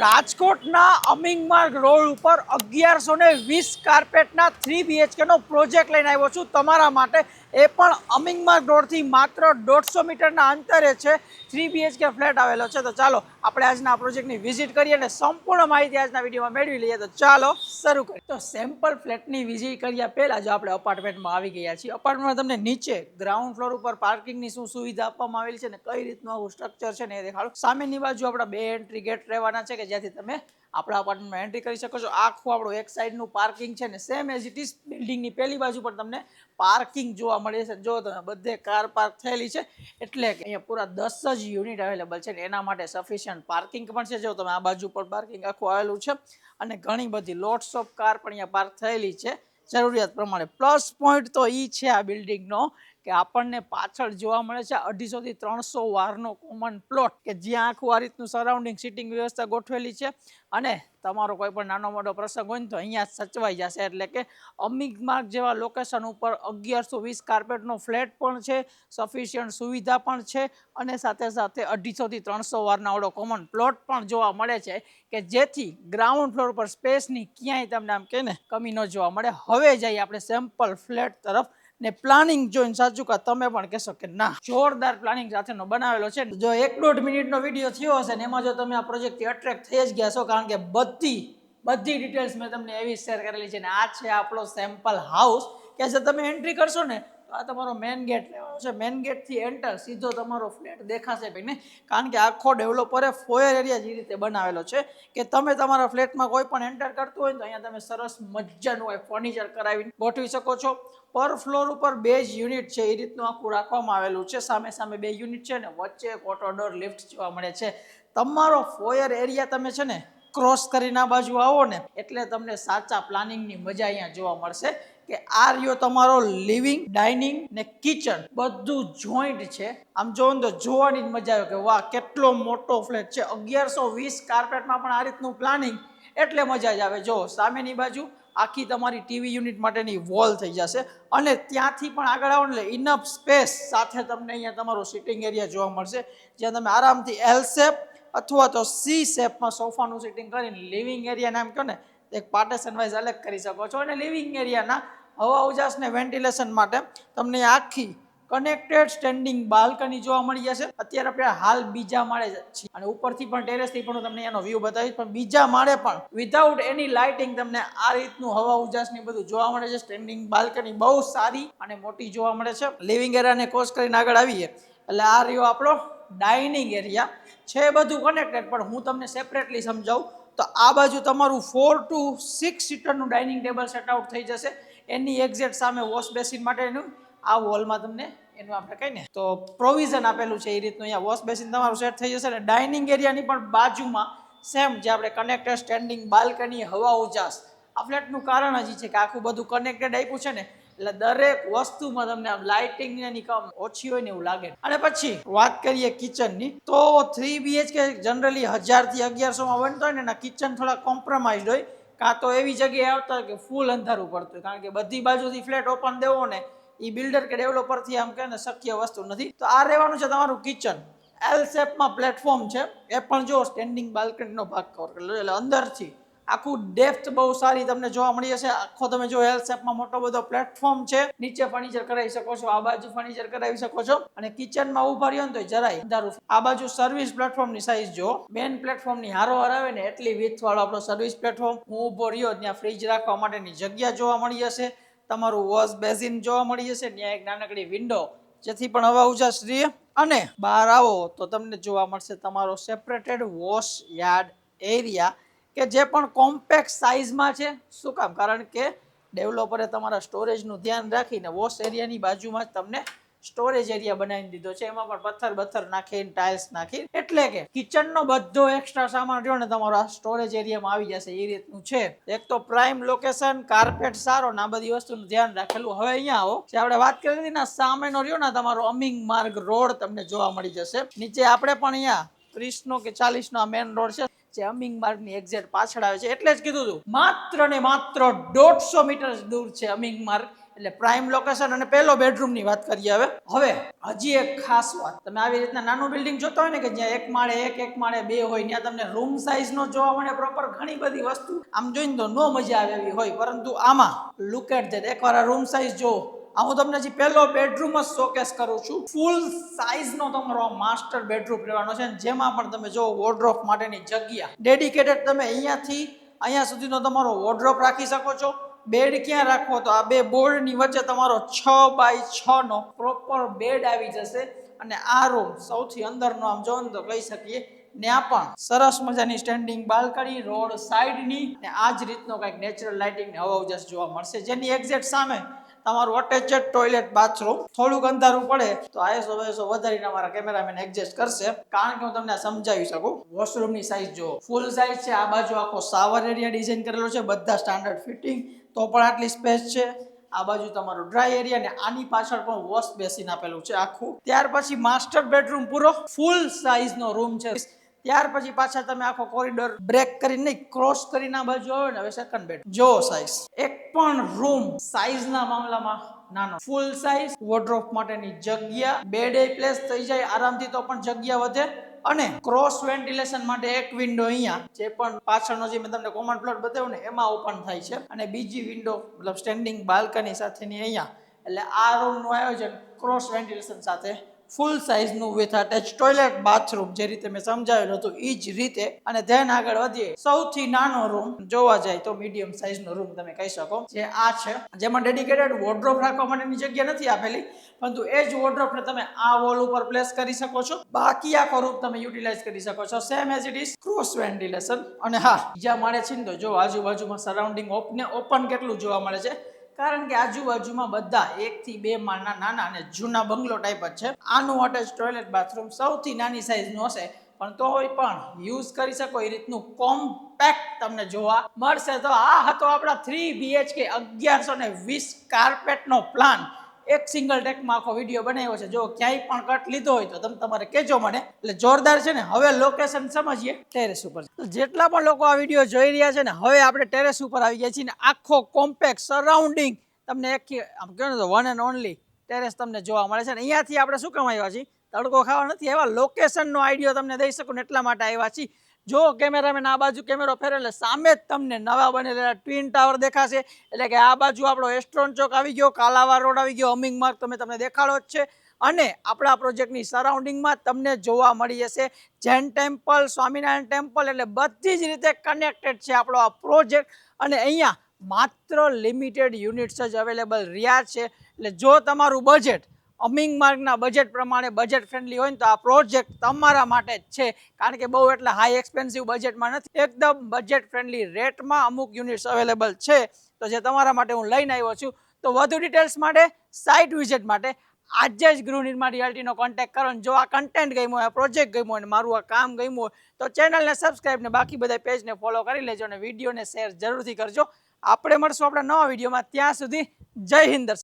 રાજકોટના અમિંગમાર્ગ રોડ ઉપર 1120 કાર્પેટના 3 BHK નો project લઈને આવ્યો છું તમારા માટે। એ પણ અમિંગમાર્ગ રોડથી માત્ર 150 મીટરના અંતરે છે 3 BHK ફ્લેટ આવેલો છે। તો ચાલો આપણે આજના પ્રોજેક્ટની વિઝિટ કરીએ અને સંપૂર્ણ માહિતી આજના વિડીયોમાં મેળવી લઈએ। તો ચાલો શરૂ કરીએ। તો સેમ્પલ ફ્લેટની વિઝિટ કર્યા પહેલા જો આપણે અપાર્ટમેન્ટમાં આવી ગયા છીએ। અપાર્ટમેન્ટમાં તમને નીચે ગ્રાઉન્ડ ફ્લોર ઉપર પાર્કિંગની શું સુવિધા આપવામાં આવેલી છે ને કઈ રીતનું આવું સ્ટ્રક્ચર છે ને એ દેખાડો। સામેની બાજુ આપણા બે એન્ટ્રી ગેટ રહેવાના છે કે જ્યાંથી તમે આપણા અપાર્ટમેન્ટમાં એન્ટ્રી કરી શકો છો। આખું આપણું એક સાઈડનું પાર્કિંગ છે ને સેમ એઝ ઇટ ઇઝ બિલ્ડિંગની પહેલી બાજુ પણ તમને પાર્કિંગ જોવા મળે છે। જો તમે બધે કાર પાર્ક થયેલી છે એટલે કે અહીંયા પૂરા 10 જ યુનિટ અવેલેબલ છે ને એના માટે સફિશિયન્ટ પાર્કિંગ પણ છે। જો તમે આ બાજુ પર પાર્કિંગ આખું આવેલું છે અને ઘણી બધી લોટ્સ ઓફ કાર પણ અહીંયા પાર્ક થયેલી છે જરૂરિયાત પ્રમાણે। પ્લસ પોઈન્ટ તો ઈ છે આ બિલ્ડિંગનો કે આપણને પાછળ જોવા મળે છે 250 થી 300 વારનો કોમન પ્લોટ કે જ્યાં આખું આ રીતનું સરાઉન્ડિંગ સિટિંગ વ્યવસ્થા ગોઠવેલી છે અને તમારો કોઈ પણ નાનો મોટો પ્રસંગ હોય ને તો અહીંયા સચવાઈ જશે। એટલે કે અમિંગમાર્ગ જેવા લોકેશન ઉપર 1120 કાર્પેટનો ફ્લેટ પણ છે, સફિશિયન્ટ સુવિધા પણ છે અને સાથે સાથે 250 થી 300 વારના આવડો કોમન પ્લોટ પણ જોવા મળે છે કે જેથી ગ્રાઉન્ડ ફ્લોર પર સ્પેસની ક્યાંય તમને આમ કે ને કમી ન જોવા મળે। હવે જઈએ આપણે સેમ્પલ ફ્લેટ તરફ ને પ્લાનિંગ જોઈને સાચું કા તમે પણ કહેશો કે ના જોરદાર પ્લાનિંગ સાથેનો બનાવેલો છે। જો 1.5 મિનિટનો વિડીયો થયો હશે ને એમાં જો તમે આ પ્રોજેક્ટથી અટ્રેક્ટ થઈ જ ગયા છો કારણ કે બધી ડિટેલ્સ મેં તમને એવી શેર કરેલી છે ને આ છે આપણો સેમ્પલ હાઉસ કે જે તમે એન્ટ્રી કરશો ને તો આ તમારો મેન ગેટ લેવાનો છે। મેન ગેટથી એન્ટર સીધો તમારો ફ્લેટ દેખાશે ભાઈ ને કારણ કે આખો ડેવલપરે ફોયર એરિયા જે રીતે બનાવેલો છે કે તમે તમારા ફ્લેટમાં કોઈ પણ એન્ટર કરતું હોય તો અહીંયા તમે સરસ મજાનું હોય ફર્નિચર કરાવીને ગોઠવી શકો છો। પર ફ્લોર ઉપર 2 જ યુનિટ છે એ રીતનું આખું રાખવામાં આવેલું છે। સામે 2 યુનિટ છે ને વચ્ચે એક ઓટો ડોર લિફ્ટ જોવા મળે છે। તમારો ફોયર એરિયા તમે છે ને ક્રોસ કરીને આ બાજુ આવો ને એટલે તમને સાચા પ્લાનિંગની મજા અહીંયા જોવા મળશે કે આ રહ્યો તમારો લિવિંગ, ડાઇનિંગ ને કિચન બધું જોઈન્ટ છે। આમ જોવો ને તો જોવાની જ મજા આવે કે વાહ કેટલો મોટો ફ્લેટ છે। 1120 કાર્પેટમાં પણ આ રીતનું પ્લાનિંગ એટલે મજા જ આવે। જો સામેની બાજુ આખી તમારી ટીવી યુનિટ માટેની વોલ થઈ જશે અને ત્યાંથી પણ આગળ આવો એટલે ઇનફ સ્પેસ સાથે તમને અહીંયા તમારો સિટિંગ એરિયા જોવા મળશે જ્યાં તમે આરામથી એલ શેપ અથવા તો સી શેપમાં સોફાનું સિટિંગ કરીને લિવિંગ એરિયાને આમ કહો ને એક પાર્ટેશન વાઇઝ અલગ કરી શકો છો અને લિવિંગ એરિયાના હવા ઉજાસ ને વેન્ટિલેશન માટે તમને આખી કનેક્ટેડ સ્ટેન્ડિંગ બાલ્કની જોવા મળી જશે। અત્યારે આપણે હાલ બીજા માળે છીએ અને ઉપરથી પણ ટેરેસથી પણ તમને એનો વ્યૂ બતાવીશ પણ બીજા માળે પણ વિધાઉટ એની લાઇટિંગ તમને આ રીતનું હવા ઉજાસ ને બધું જોવા મળે છે। સ્ટેન્ડિંગ બાલ્કની બહુ સારી અને મોટી જોવા મળે છે। લિવિંગ એરિયાને ક્રોસ કરીને આગળ આવીએ એટલે આ રહ્યો આપણો ડાઇનિંગ એરિયા છે બધું કનેક્ટેડ પણ હું તમને સેપરેટલી સમજાવું તો આ બાજુ તમારું 4 to 6 સીટરનું ડાઇનિંગ ટેબલ સેટ આઉટ થઈ જશે। એની એક્ઝેક્ટ સામે વોશ બેસિન માટેનું આ વોલમાં તમને એનું આપણે કહીએ ને તો પ્રોવિઝન આપેલું છે એ રીતનું અહીંયા વોશ બેસિન તમારું સેટ થઈ જશે અને ડાઇનિંગ એરિયાની પણ બાજુમાં સેમ જે આપણે કનેક્ટેડ સ્ટેન્ડિંગ બાલ્કની હવા ઉજાસ આ ફ્લેટનું કારણ જ છે કે આખું બધું કનેક્ટેડ આપ્યું છે ને એટલે દરેક વસ્તુમાં તમને આમ લાઇટિંગ ની કમ ઓછી હોય ને એવું લાગે। અને પછી વાત કરીએ કિચનની તો 3 BHK જનરલી 1000 થી 1100 માં બનતો હોય ને એના કિચન થોડા કોમ્પ્રોમાઇઝ હોય કાં તો એવી જગ્યાએ આવતા હોય કે ફૂલ અંધારું પડતું હોય કારણ કે બધી બાજુથી ફ્લેટ ઓપન દેવો ને એ બિલ્ડર કે ડેવલપરથી આમ કહે ને શક્ય વસ્તુ નથી। તો આ રહેવાનું છે તમારું કિચન એલ શેપમાં પ્લેટફોર્મ છે એ પણ જો સ્ટેન્ડિંગ બાલ્કનીનો ભાગ કવર કરેલો એટલે અંદરથી આખું ડેપ્થ બહુ સારી તમને જોવા મળી જશે। આખો તમે જો એલ શેપમાં મોટો બધો પ્લેટફોર્મ છે નીચે ફર્નિચર કરાવી શકો છો આ બાજુ ફર્નિચર કરાવી શકો છો અને કિચનમાં ઉભા રહ્યો ને તો જરાય અંધારું। આ બાજુ સર્વિસ પ્લેટફોર્મની સાઈઝ જો મેન પ્લેટફોર્મની હારોહાર આવે ને એટલી વિડ્થ વાળો આપણો સર્વિસ પ્લેટફોર્મ હું ઉભો રહ્યો ત્યાં ફ્રીજ રાખવા માટેની જગ્યા જોવા મળી જશે। તમારું વોશ બેસિન જોવા મળી જશે ત્યાં એક નાનકડી વિન્ડો જેથી પણ હવા ઉજાસ રહે અને બહાર આવો તો તમને જોવા મળશે તમારો સેપરેટેડ વોશ યાર્ડ એરિયા કે જે પણ કોમ્પેક્ટ સાઇઝમાં છે। શું કામ કારણ કે ડેવલપરે તમારા સ્ટોરેજનું ધ્યાન રાખીને વોશ એરિયાની બાજુમાં જ તમને સ્ટોરેજ એરિયા બનાવી દીધો છે। એમાં પણ પથ્થર નાખીને ટાઇલ્સ નાખી એટલે કે કિચનનો બધો એક્સ્ટ્રા સામાન રહ્યો ને તમારો આ સ્ટોરેજ એરિયામાં આવી જશે એ રીતનું છે। એક તો પ્રાઇમ લોકેશન કાર્પેટ સારો ને આ બધી વસ્તુનું ધ્યાન રાખેલું। હવે અહીંયા આવો જે આપણે વાત કરી હતી ને સામેનો રહ્યો ને તમારો અમિંગમાર્ગ રોડ તમને જોવા મળી જશે। નીચે આપણે પણ અહીંયા 30 કે 40 મેન રોડ છે જે અમિંગમાર્ગની એક્ઝેક્ટ પાછળ આવે છે એટલે જ કીધું હતું માત્ર ને માત્ર 150 મીટર દૂર છે અમિંગમાર્ગ। એટલે પ્રાઇમ લોકેશન અને પહેલો બેડરૂમની વાત કરીએ. હવે હજી એક ખાસ વાત, તમે આવી રીતના નાનું બિલ્ડિંગ જોતા હોય ને કે જ્યાં એક માળે એક માળે બે હોય, ત્યાં તમને રૂમ સાઇઝ નો જોવા મળે પ્રોપર ઘણી બધી વસ્તુ આમ જોઈને તો નો મજા આવે એવી હોય, પરંતુ આમાં લુક એટ ધેટ, એકવાર આ રૂમ સાઇઝ જો. હું તમને હજી પહેલો બેડરૂમ જ શોકેસ કરું છું. ફૂલ સાઇઝ નો તમારો માસ્ટર બેડરૂમ રહેવાનો છે, જેમાં પણ તમે જો વોર્ડરોબ માટેની જગ્યા ડેડિકેટેડ, તમે અહીંયાથી અહીંયા સુધીનો તમારો વોર્ડરોબ રાખી શકો છો. બેડ ક્યાં રાખવો, તો આ બે બોર્ડની વચ્ચે તમારો 6x6 નો પ્રોપર બેડ આવી જશે. અને આ રૂમ સૌથી અંદરનો આમ જો તો કહી શકીએ, ત્યાં પણ સરસ મજાની સ્ટેન્ડિંગ બાલ્કની રોડ સાઈડની, અને આ જ રીતનો કંઈક નેચરલ લાઇટિંગ ને હવા ઉજાસ જોવા મળશે, જેની એક્ઝેક્ટ સામે તમારું અટેચડ ટોયલેટ બાથરૂમ. થોડુંક અંધારું પડે તો આઈએસઓ વધારીને અમારા કેમેરામેન એડજસ્ટ કરશે, કારણ કે હું તમને સમજાવી શકું. વોશરૂમની સાઇઝ જો ફૂલ સાઇઝ છે. આ બાજુ આખો શાવર એરિયા ડિઝાઇન કરેલો છે, બધા સ્ટાન્ડર્ડ ફિટિંગ, તો પણ આટલી સ્પેસ છે. આ બાજુ તમારો ડ્રાય એરિયા, ને આની પાછળ પણ વોશ બેસિન આપેલું છે આખું. ત્યાર પછી માસ્ટર બેડરૂમ પૂરો ફૂલ સાઇઝ નો રૂમ છે. ત્યાર પછી પાછા તમે આખો કોરિડોર બ્રેક કરીને નહીં, ક્રોસ કરીને આ બાજુ આવે ને, હવે સેકન્ડ બેડ જો સાઇઝ. એક પણ રૂમ સાઇઝના મામલામાં નાનો, ફૂલ સાઇઝ, વોર્ડરોબ માટેની જગ્યા, બેડ એ પ્લેસ થઈ જાય આરામથી, તો પણ જગ્યા વધે. અને ક્રોસ વેન્ટિલેશન માટે એક વિન્ડો અહીંયા, જે પણ પાછળનો જે મેં તમને કોમન પ્લોટ બતાવ્યો ને એમાં ઓપન થાય છે, અને બીજી વિન્ડો મતલબ સ્ટેન્ડિંગ બાલ્કની સાથેની અહીંયા. એટલે આ રૂમનું આયોજન ક્રોસ વેન્ટિલેશન સાથે ફૂલ સાઇઝનું વિથ અટેચ ટોયલેટ બાથરૂમ, જે રીતે મેં સમજાવેલું હતું એ જ રીતે. અને ધ્યાન આગળ વધીએ, સૌથી નાનો રૂમ જોવા જાય તો મીડિયમ સાઇઝનો રૂમ તમે કહી શકો, જે આ છે, જેમાં ડેડિકેટેડ વોર્ડરોબ રાખવા માટેની જગ્યા નથી આપેલી, પરંતુ એ જ વોર્ડરોબને તમે આ વોલ ઉપર પ્લેસ કરી શકો છો. બાકી આખો રૂમ તમે યુટિલાઇઝ કરી શકો છો same as it is, cross ventilation. અને હા, બીજા માળે છે ને તો જો આજુબાજુમાં સરાઉન્ડિંગ ઓપન કેટલું જોવા મળે છે, કારણ કે આજુબાજુમાં બધા 1 થી 2 માળના નાના અને જૂના બંગલો ટાઈપ જ છે. આનું અટેચ ટોયલેટ બાથરૂમ સૌથી નાની સાઇઝનું હશે, પણ તોય પણ યુઝ કરી શકો એ રીતનું કોમ્પેક્ટ તમને જોવા મળશે. તો આ હતો આપણા 3 BHK 1120 કાર્પેટનો પ્લાન. એક સિંગલ ટેકમાં આખો વિડીયો બનાવ્યો છે. જો ક્યાંય પણ કટ લીધો હોય તો તમે તમારે કહેજો મને, એટલે જોરદાર છે ને. હવે લોકેશન સમજીએ, ટેરેસ ઉપર. જેટલા પણ લોકો આ વિડીયો જોઈ રહ્યા છે ને, હવે આપણે ટેરેસ ઉપર આવી ગયા છીએ ને આખો કોમ્પેક્ટ સરાઉન્ડિંગ તમને એક આમ કહો ને તો વન એન્ડ ઓનલી ટેરેસ તમને જોવા મળે છે. ને અહીંયાથી આપણે શું કામ આવ્યા છીએ, તડકો ખાવા નથી આવ્યા, લોકેશનનો આઈડિયો તમને દઈ શકું ને એટલા માટે આવ્યા છીએ. જો કેમેરામેન આ બાજુ કેમેરો ફેરે એટલે સામે જ તમને નવા બનેલા ટ્વિન ટાવર દેખાશે. એટલે કે આ બાજુ આપણો એસ્ટ્રોન ચોક આવી ગયો, કાલાવા રોડ આવી ગયો, અમિંગ માર્ગ તમને દેખાડો જ છે. અને આપણા પ્રોજેક્ટની સરાઉન્ડિંગમાં તમને જોવા મળી જશે જૈન ટેમ્પલ, સ્વામિનારાયણ ટેમ્પલ, એટલે બધી જ રીતે કનેક્ટેડ છે આપણો આ પ્રોજેક્ટ. અને અહીંયા માત્ર લિમિટેડ યુનિટ્સ જ અવેલેબલ રહ્યા છે. એટલે જો તમારું બજેટ અમિંગ માર્ગના બજેટ પ્રમાણે બજેટ ફ્રેન્ડલી હોય ને તો આ પ્રોજેક્ટ તમારા માટે જ છે, કારણ કે બહુ એટલે હાઈ એક્સપેન્સિવ બજેટમાં નથી, એકદમ બજેટ ફ્રેન્ડલી રેટમાં અમુક યુનિટ્સ અવેલેબલ છે, તો જે તમારા માટે હું લઈને આવ્યો છું. તો વધુ ડિટેલ્સ માટે, સાઇટ વિઝિટ માટે આજે જ ગૃહ નિર્માણ રિયાલિટીનો કોન્ટેક્ટ કરો. જો આ કન્ટેન્ટ ગમ્યું હોય, આ પ્રોજેક્ટ ગમ્યો હોય, મારું આ કામ ગમ્યું હોય તો ચેનલને સબસ્ક્રાઈબ ને બાકી બધા પેજને ફોલો કરી લેજો, અને વિડીયોને શેર જરૂરથી કરજો. આપણે મળશું આપણા નવા વિડીયોમાં. ત્યાં સુધી જય હિન્દ.